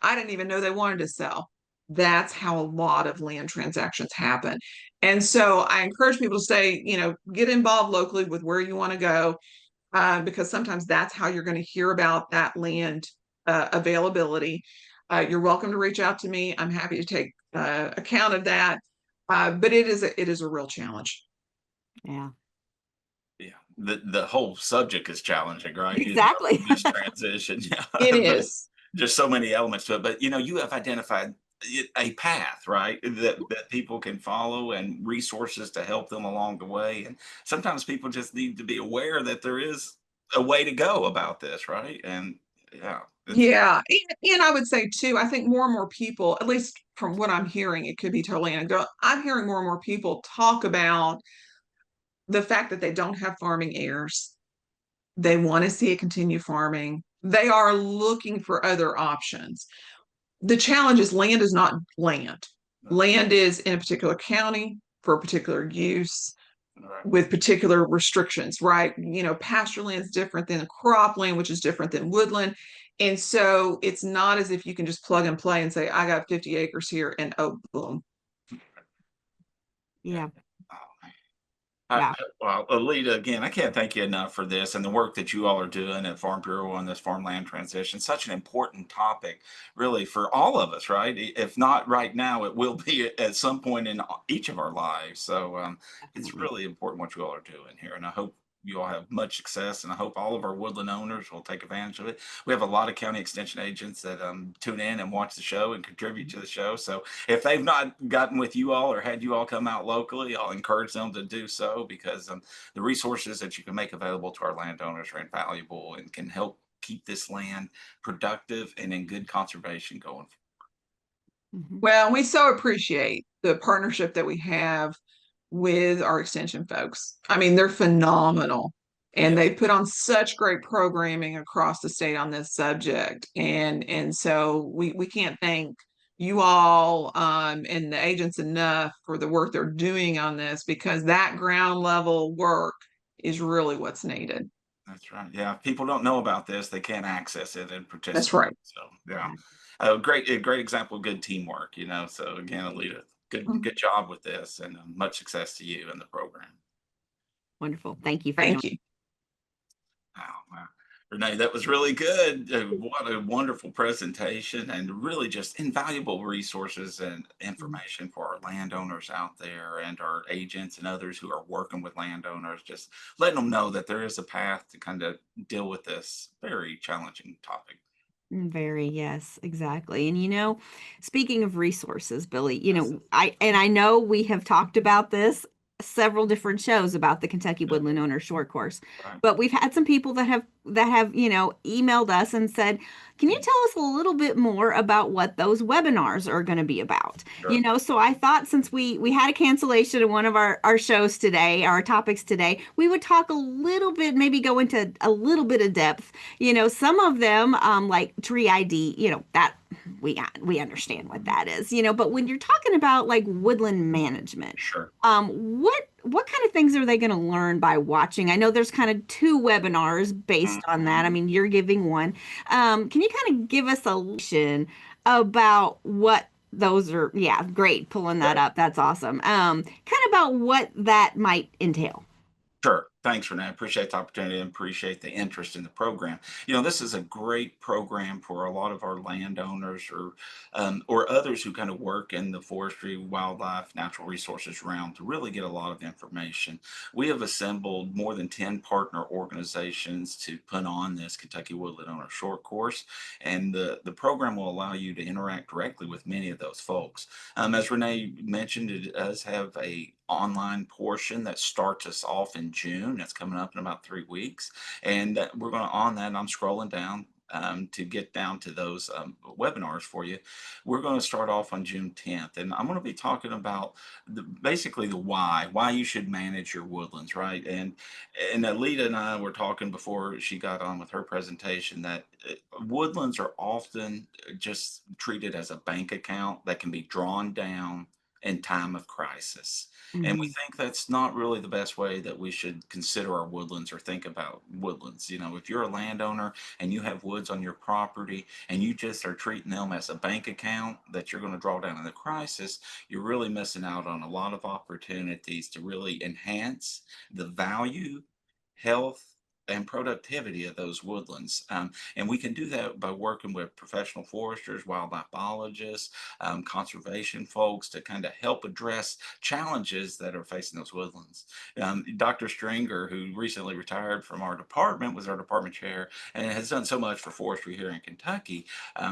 I didn't even know they wanted to sell. That's how a lot of land transactions happen. And so I encourage people to say, get involved locally with where you want to go, because sometimes that's how you're going to hear about that land availability. You're welcome to reach out to me. I'm happy to take account of that. But it is a real challenge. Yeah. Yeah, the whole subject is challenging, right? Exactly. This transition, yeah. It But is. there's so many elements to it. But you have identified a path, right? That people can follow and resources to help them along the way. And sometimes people just need to be aware that there is a way to go about this, right? And yeah, it's Yeah. And I would say too, I think more and more people, at least from what I'm hearing, it could be totally anecdotal. I'm hearing more and more people talk about the fact that they don't have farming heirs. They want to see it continue farming. They are looking for other options. The challenge is land is not land. Land is in a particular county for a particular use Right. with particular restrictions, right? You know, pasture land is different than cropland, which is different than woodland. And so it's not as if you can just plug and play and say, I got 50 acres here and oh, boom. Yeah. Oh, Wow. well, Aleta, again, I can't thank you enough for this and the work that you all are doing at Farm Bureau on this farmland transition. Such an important topic, really, for all of us, right? If not right now, it will be at some point in each of our lives. So it's Definitely. really important what you all are doing here. And I hope you all have much success, and I hope all of our woodland owners will take advantage of it. We have a lot of county extension agents that tune in and watch the show and contribute to the show. So if they've not gotten with you all or had you all come out locally, I'll encourage them to do so, because the resources that you can make available to our landowners are invaluable and can help keep this land productive and in good conservation going. Mhm. Well, we so appreciate the partnership that we have with our extension folks. I mean, they're phenomenal. And Yeah, they put on such great programming across the state on this subject. And so we can't thank you all and the agents enough for the work they're doing on this, because that ground level work is really what's needed. that's right. Yeah, if people don't know about this, they can't access it and That's participate. right. So yeah, a great example of good teamwork. So again, Aleta, good job with this, and much success to you and the program. Wonderful. Thank you for joining. Thank you. Wow, wow. Renee, that was really good. What a wonderful presentation, and really just invaluable resources and Mhm. information for our landowners out there and our agents and others who are working with landowners. Just letting them know that there is a path to kind of deal with this very challenging topic. Very, yes, exactly. And speaking of resources, Billy, Yes. I know we have talked about this several different shows about the Kentucky Yeah, Woodland Owner Short Course, right. but we've had some people that have emailed us and said, "Can you tell us a little bit more about what those webinars are going to be about?" Sure. So I thought, since we had a cancellation in one of our shows today, our topics today, we would talk a little bit, maybe go into a little bit of depth. Some of them, like tree ID, that we understand what that is. But when you're talking about like woodland management, Sure. what kind of things are they going to learn by watching? I know there's kind of two webinars based on that. I mean, you're giving one. Can you kind of give us a lesson about what those are? Yeah, great, pulling that up. That's awesome. Kind of about what that might entail. Sure. Thanks, Renee. I appreciate the opportunity and appreciate the interest in the program. This is a great program for a lot of our landowners or others who kind of work in the forestry, wildlife, natural resources realm to really get a lot of information. We have assembled more than 10 partner organizations to put on this Kentucky Woodland Owner Short Course, and the program will allow you to interact directly with many of those folks. As Renee mentioned, it does have a online portion that starts us off in June. That's coming up in about 3 weeks. And we're going to, on that, and I'm scrolling down to get down to those webinars for you. We're going to start off on June 10th. And I'm going to be talking about basically the why you should manage your woodlands, right? And Aleta and I were talking before she got on with her presentation that woodlands are often just treated as a bank account that can be drawn down in time of crisis. And we Mhm. think that's not really the best way that we should consider our woodlands or think about woodlands. If you're a landowner and you have woods on your property and you just are treating them as a bank account that you're going to draw down in the crisis, you're really missing out on a lot of opportunities to really enhance the value, health, and productivity of those woodlands. And we can do that by working with professional foresters, wildlife biologists, conservation folks to kind of help address challenges that are facing those woodlands. Dr. Stringer, who recently retired from our department, was our department chair and has done so much for forestry here in Kentucky.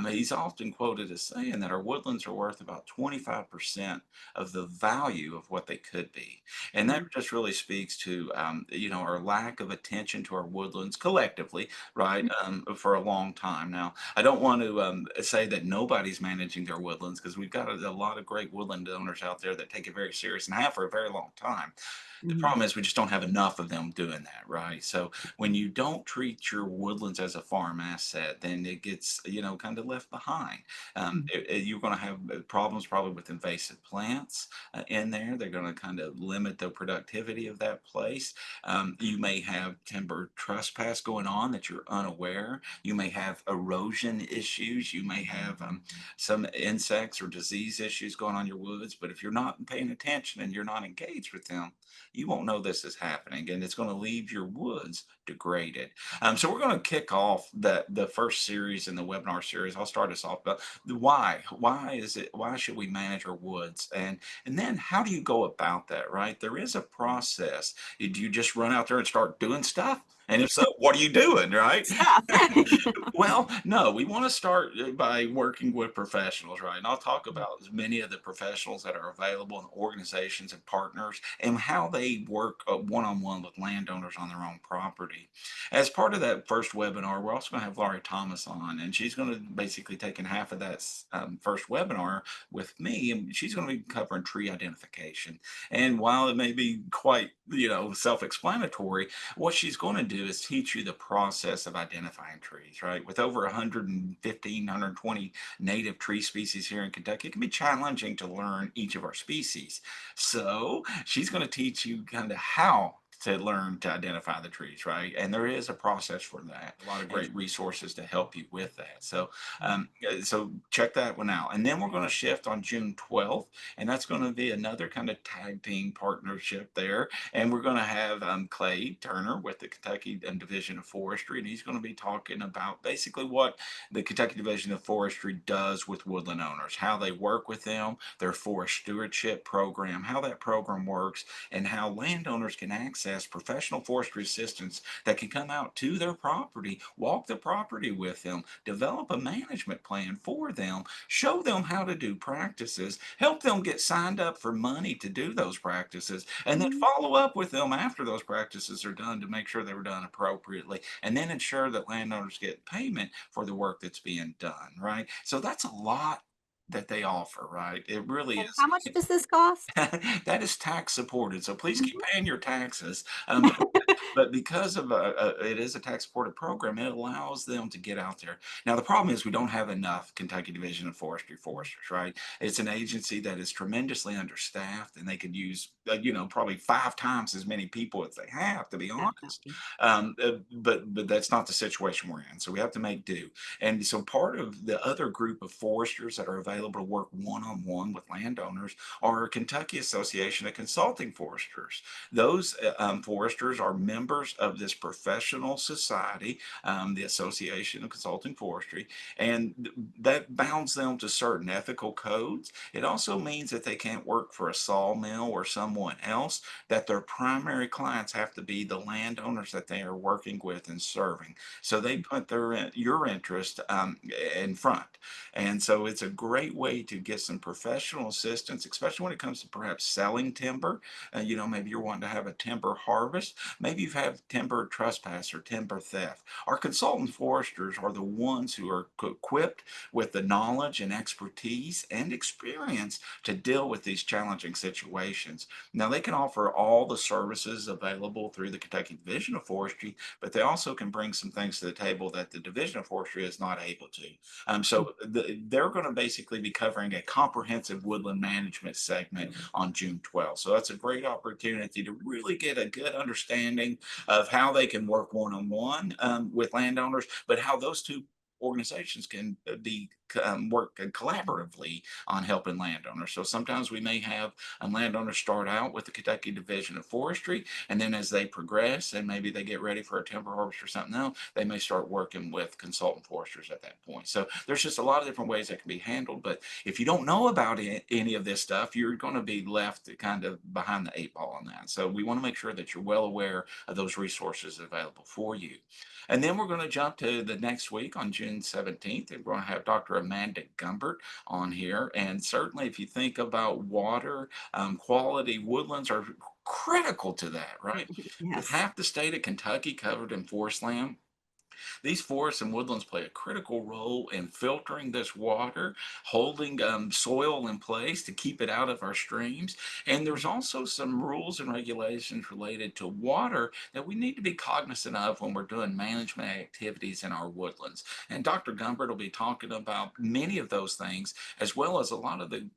He's often quoted as saying that our woodlands are worth about 25% of the value of what they could be. And that Mhm. just really speaks to, our lack of attention to our woodlands collectively, right, for a long time. Now, I don't want to say that nobody's managing their woodlands, because we've got a lot of great woodland owners out there that take it very serious and have for a very long time. The Mhm. problem is we just don't have enough of them doing that, right? So when you don't treat your woodlands as a farm asset, then it gets, kind of left behind. Mhm. You're going to have problems probably with invasive plants in there. They're going to kind of limit the productivity of that place. You may have timber trespass going on that you're unaware. You may have erosion issues. You may have some insects or disease issues going on in your woods. But if you're not paying attention and you're not engaged with them, you won't know this is happening, and it's going to leave your woods degraded. So we're going to kick off the first series in the webinar series. I'll start us off about the why. Why is it? Why should we manage our woods? And then how do you go about that? Right? There is a process. Do you just run out there and start doing stuff? And if so, what are you doing? Right? Stop. Well, no, we want to start by working with professionals, right? And I'll talk about many of the professionals that are available in organizations and partners and how they work one on one with landowners on their own property. As part of that first webinar, we're also going to have Laurie Thomas on, and she's going to basically take in half of that first webinar with me, and she's going to be covering tree identification. And while it may be quite, self explanatory, what she's going to do is teach you the process of identifying trees, right? With over 115, 120 native tree species here in Kentucky, it can be challenging to learn each of our species. So she's going to teach you kind of how to learn to identify the trees, right? And there is a process for that. A lot of great resources to help you with that. So check that one out. And then we're going to shift on June 12th, and that's going to be another kind of tag team partnership there. And we're going to have Clay Turner with the Kentucky Division of Forestry, and he's going to be talking about basically what the Kentucky Division of Forestry does with woodland owners, how they work with them, their forest stewardship program, how that program works, and how landowners can access professional forestry assistants that can come out to their property, walk the property with them, develop a management plan for them, show them how to do practices, help them get signed up for money to do those practices, and then Mhm. follow up with them after those practices are done to make sure they were done appropriately, and then ensure that landowners get payment for the work that's being done, right? So that's a lot that they offer, right? It really And is. how much does this cost? That is tax supported, so please keep Mhm. paying your taxes. But because of it is a tax supported program, it allows them to get out there. Now the problem is we don't have enough Kentucky Division of Forestry foresters, right? It's an agency that is tremendously understaffed, and they could use probably 5 times as many people as they have, to be honest. Definitely. But that's not the situation we're in, so we have to make do. And so part of the other group of foresters that are available to work one on one with landowners or Kentucky Association of Consulting Foresters. Those foresters are members of this professional society, the Association of Consulting Forestry, and that bounds them to certain ethical codes. It also means that they can't work for a sawmill or someone else, that their primary clients have to be the landowners that they are working with and serving. So they put your interest in front. And so it's a great way to get some professional assistance, especially when it comes to perhaps selling timber. Maybe you're wanting to have a timber harvest. Maybe you've had timber trespass or timber theft. Our consultant foresters are the ones who are equipped with the knowledge and expertise and experience to deal with these challenging situations. Now, they can offer all the services available through the Kentucky Division of Forestry, but they also can bring some things to the table that the Division of Forestry is not able to. They're going to basically be covering a comprehensive woodland management segment on June 12th. So that's a great opportunity to really get a good understanding of how they can work one on one with landowners, but how those two organizations can be work collaboratively on helping landowners. So sometimes we may have landowners start out with the Kentucky Division of Forestry, and then as they progress and maybe they get ready for a timber harvest or something else, they may start working with consultant foresters at that point. So there's just a lot of different ways that can be handled. But if you don't know about any of this stuff, you're going to be left kind of behind the 8 ball on that. So we want to make sure that you're well aware of those resources available for you. And then we're going to jump to the next week on June 17th, and we're going to have Dr. Amanda Gumbert on here. And certainly, if you think about water, quality, woodlands are critical to that, right? With Yes. half the state of Kentucky covered in forest land, These forests and woodlands play a critical role in filtering this water, holding soil in place to keep it out of our streams. And there's also some rules and regulations related to water that we need to be cognizant of when we're doing management activities in our woodlands. And Dr. Gumbert will be talking about many of those things, as well as a lot of the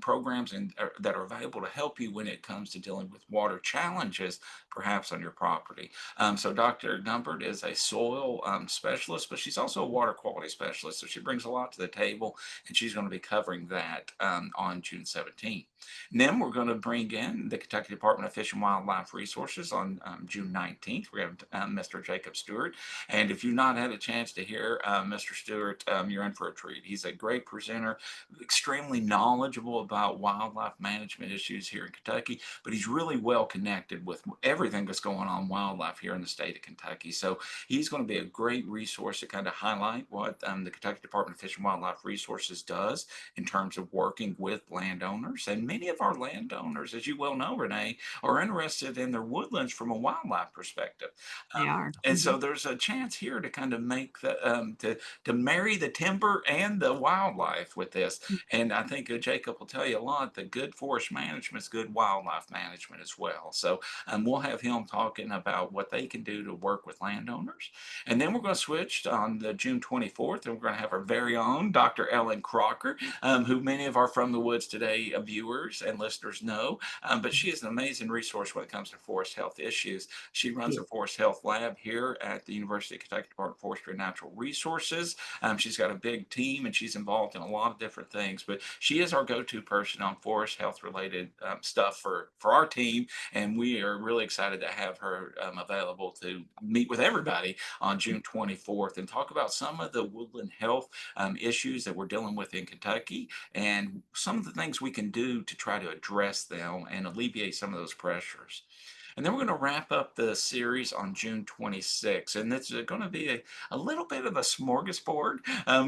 programs that are available to help you when it comes to dealing with water challenges, perhaps on your property. So Dr. Gumbert is a soil specialist, but she's also a water quality specialist. So she brings a lot to the table, and she's going to be covering that on June 17th. And then we're going to bring in the Kentucky Department of Fish and Wildlife Resources on June 19th. We have Mr. Jacob Stewart. And if you've not had a chance to hear Mr. Stewart, you're in for a treat. He's a great presenter, extremely knowledgeable about wildlife management issues here in Kentucky, but he's really well connected with everything that's going on wildlife here in the state of Kentucky. So he's going to be a great resource to kind of highlight what the Kentucky Department of Fish and Wildlife Resources does in terms of working with landowners. And many of our landowners, as you well know, Renee, are interested in their woodlands from a wildlife perspective. They are. And so there's a chance here to kind of make the to marry the timber and the wildlife with this. And I think Jacob will tell you a lot that good forest management is good wildlife management as well. So we'll have him talking about what they can do to work with landowners. And then we're going to switch on the June 24th, and we're going to have our very own Dr. Ellen Crocker, who many of our From the Woods Today viewers and listeners know. But she is an amazing resource when it comes to forest health issues. She runs Yeah. a forest health lab here at the University of Kentucky Department of Forestry and Natural Resources. She's got a big team, and she's involved in a lot of different things, but she is our go-to person on forest health related stuff for our team. And we are really excited to have her available to meet with everybody on June 24th and talk about some of the woodland health issues that we're dealing with in Kentucky and some of the things we can do to try to address them and alleviate some of those pressures. And then we're going to wrap up the series on June 26th. And it's going to be a little bit of a smorgasbord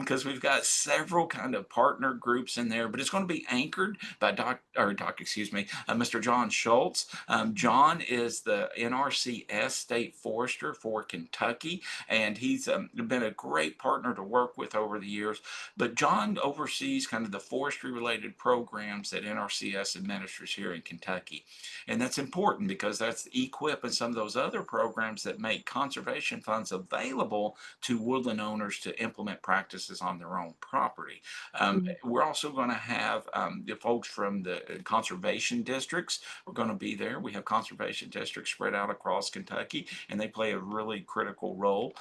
because we've got several kind of partner groups in there, but it's going to be anchored by Mr. John Schultz. John is the NRCS State Forester for Kentucky, and he's been a great partner to work with over the years. But John oversees kind of the forestry related programs that NRCS administers here in Kentucky. And that's important because that's EQIP and some of those other programs that make conservation funds available to woodland owners to implement practices on their own property. We're also going to have the folks from the conservation districts. We're going to be there. We have conservation districts spread out across Kentucky, and they play a really critical role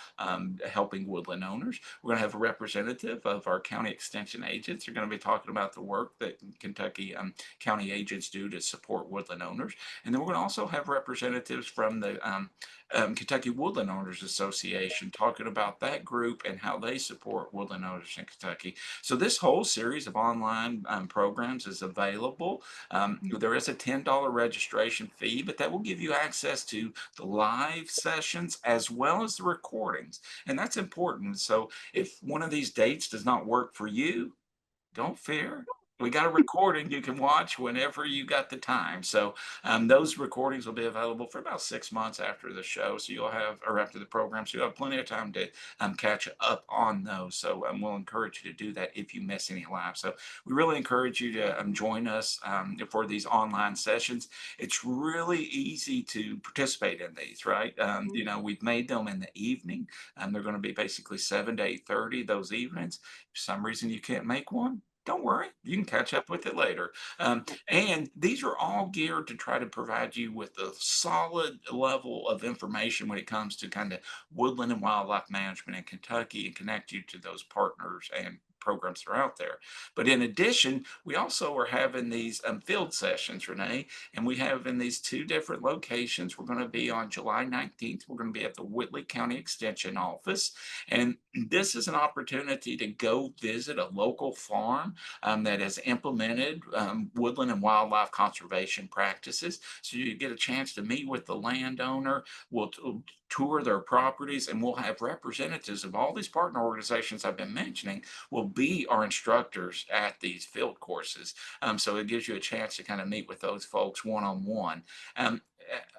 helping woodland owners. We're going to have a representative of our county extension agents. They're going to be talking about the work that Kentucky county agents do to support woodland owners. And then we're going to also have representatives from the Kentucky Woodland Owners Association talking about that group and how they support woodland owners in Kentucky. So this whole series of online programs is available. There is a $10 registration fee, but that will give you access to the live sessions as well as the recordings. And that's important. So if one of these dates does not work for you, don't fear. We got a recording you can watch whenever you got the time. So those recordings will be available for about 6 months after the show. So you'll have, or after the program, so you'll have plenty of time to catch up on those. So we'll encourage you to do that if you miss any live. So we really encourage you to join us for these online sessions. It's really easy to participate in these, right? You know, we've made them in the evening, and they're going to be basically 7 to 8:30 those evenings. If for some reason you can't make one, don't worry, you can catch up with it later. And these are all geared to try to provide you with a solid level of information when it comes to kind of woodland and wildlife management in Kentucky and connect you to those partners and programs that are out there. But in addition, we also are having these field sessions, Renee, and we have in these two different locations. We're going to be on July 19th. We're going to be at the Whitley County Extension Office. And this is an opportunity to go visit a local farm that has implemented woodland and wildlife conservation practices. So you get a chance to meet with the landowner. We'll tour their properties, and we'll have representatives of all these partner organizations I've been mentioning will be our instructors at these field courses. So it gives you a chance to kind of meet with those folks one-on-one.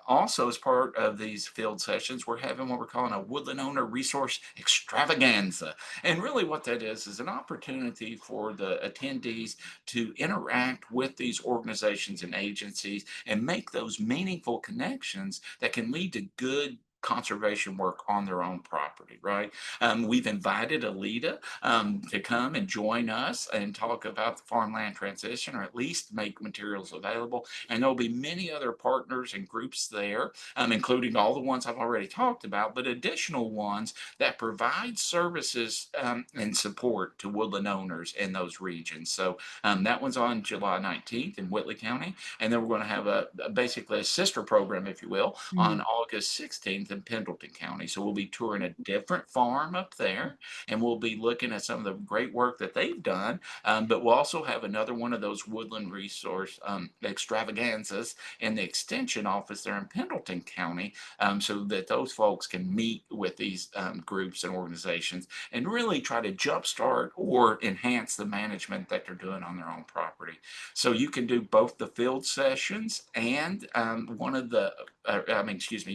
Also, as part of these field sessions, we're having what we're calling a woodland owner resource extravaganza. And really what that is an opportunity for the attendees to interact with these organizations and agencies and make those meaningful connections that can lead to good conservation work on their own property, right? We've invited Aleta to come and join us and talk about the farmland transition, or at least make materials available. And there'll be many other partners and groups there, including all the ones I've already talked about, but additional ones that provide services and support to woodland owners in those regions. So that one's on July 19th in Whitley County. And then we're going to have basically a sister program, if you will, on August 16th in Pendleton County. So we'll be touring a different farm up there, and we'll be looking at some of the great work that they've done. But we'll also have another one of those woodland resource extravaganzas in the extension office there in Pendleton County, so that those folks can meet with these groups and organizations and really try to jumpstart or enhance the management that they're doing on their own property. So you can do both the field sessions and you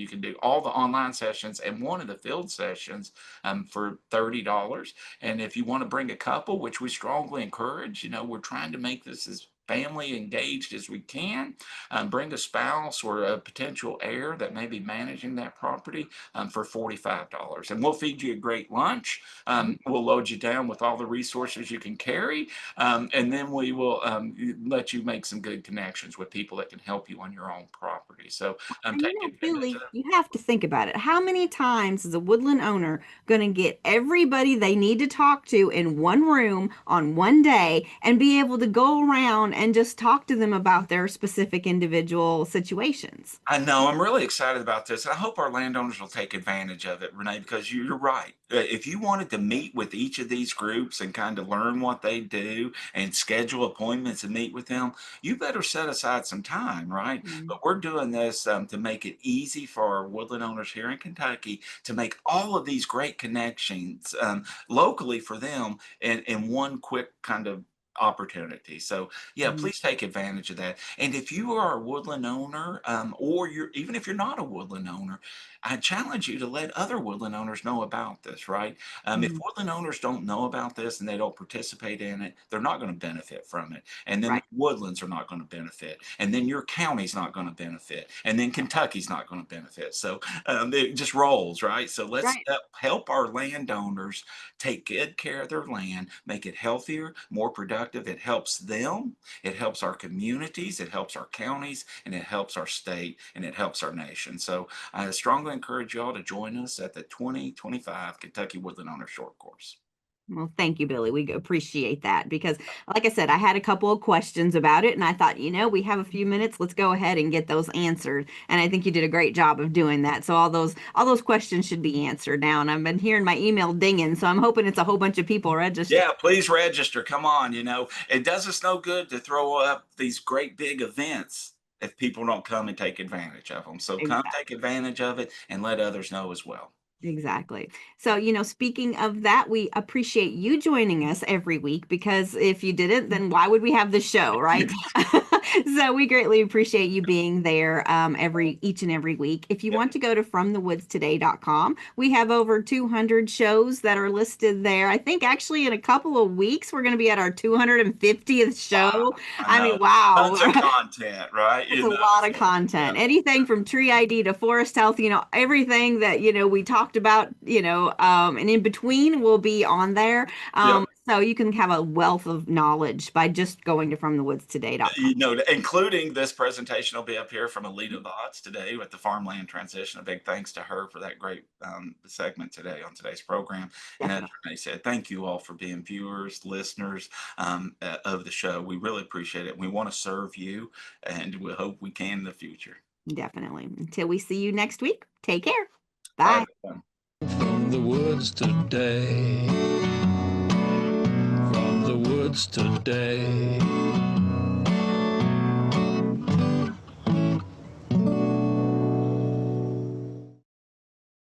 can do all the online sessions and one of the field sessions for $30. And if you want to bring a couple, which we strongly encourage, we're trying to make this as family engaged as we can. Bring a spouse or a potential heir that may be managing that property for $45. And we'll feed you a great lunch. We'll load you down with all the resources you can carry. And then we will let you make some good connections with people that can help you on your own property. So take advantage Billy, of that. you have to think about it. How many times is a woodland owner going to get everybody they need to talk to in one room on one day and be able to go around and just talk to them about their specific individual situations? I know. I'm really excited about this. I hope our landowners will take advantage of it, Renee, because you're right. If you wanted to meet with each of these groups and kind of learn what they do and schedule appointments and meet with them, you better set aside some time, right? But we're doing this to make it easy for our woodland owners here in Kentucky to make all of these great connections locally for them in one quick kind of opportunity. So yeah, please take advantage of that. And if you are a woodland owner, or even if you're not a woodland owner, I challenge you to let other woodland owners know about this, right? If woodland owners don't know about this and they don't participate in it, they're not going to benefit from it. And then Right. the woodlands are not going to benefit. And then your county's not going to benefit. And then Kentucky's not going to benefit. So it just rolls, right? So let's Right. help our landowners take good care of their land, make it healthier, more productive. It helps them, it helps our communities, it helps our counties, and it helps our state, and it helps our nation. So I strongly encourage y'all to join us at the 2025 Kentucky Woodland Owner Short Course. Well, thank you, Billy. We appreciate that because, like I said, I had a couple of questions about it, and I thought, we have a few minutes. Let's go ahead and get those answered. And I think you did a great job of doing that. So all those questions should be answered now. And I've been hearing my email dinging, so I'm hoping it's a whole bunch of people registered. Yeah, please register. Come on. It does us no good to throw up these great big events if people don't come and take advantage of them. So come take advantage of it and let others know as well. Exactly. So, speaking of that, we appreciate you joining us every week because if you didn't, then why would we have the show, right? So we greatly appreciate you being there each and every week. If you want to go to fromthewoodstoday.com, we have over 200 shows that are listed there. I think actually in a couple of weeks, we're going to be at our 250th show. Wow, I mean, know. wow. Tons of content, right? It's a lot of content. Anything from tree ID to forest health, everything that, we talked about, and in between will be on there. Yep. So you can have a wealth of knowledge by just going to fromthewoodstoday.com. Including this presentation will be up here from Aleta Botts today with the Farmland Transition. A big thanks to her for that great segment today on today's program. And as Renee said, thank you all for being viewers, listeners of the show. We really appreciate it. We want to serve you, and we hope we can in the future. Definitely. Until we see you next week, take care. Bye. From the woods today. From the woods today.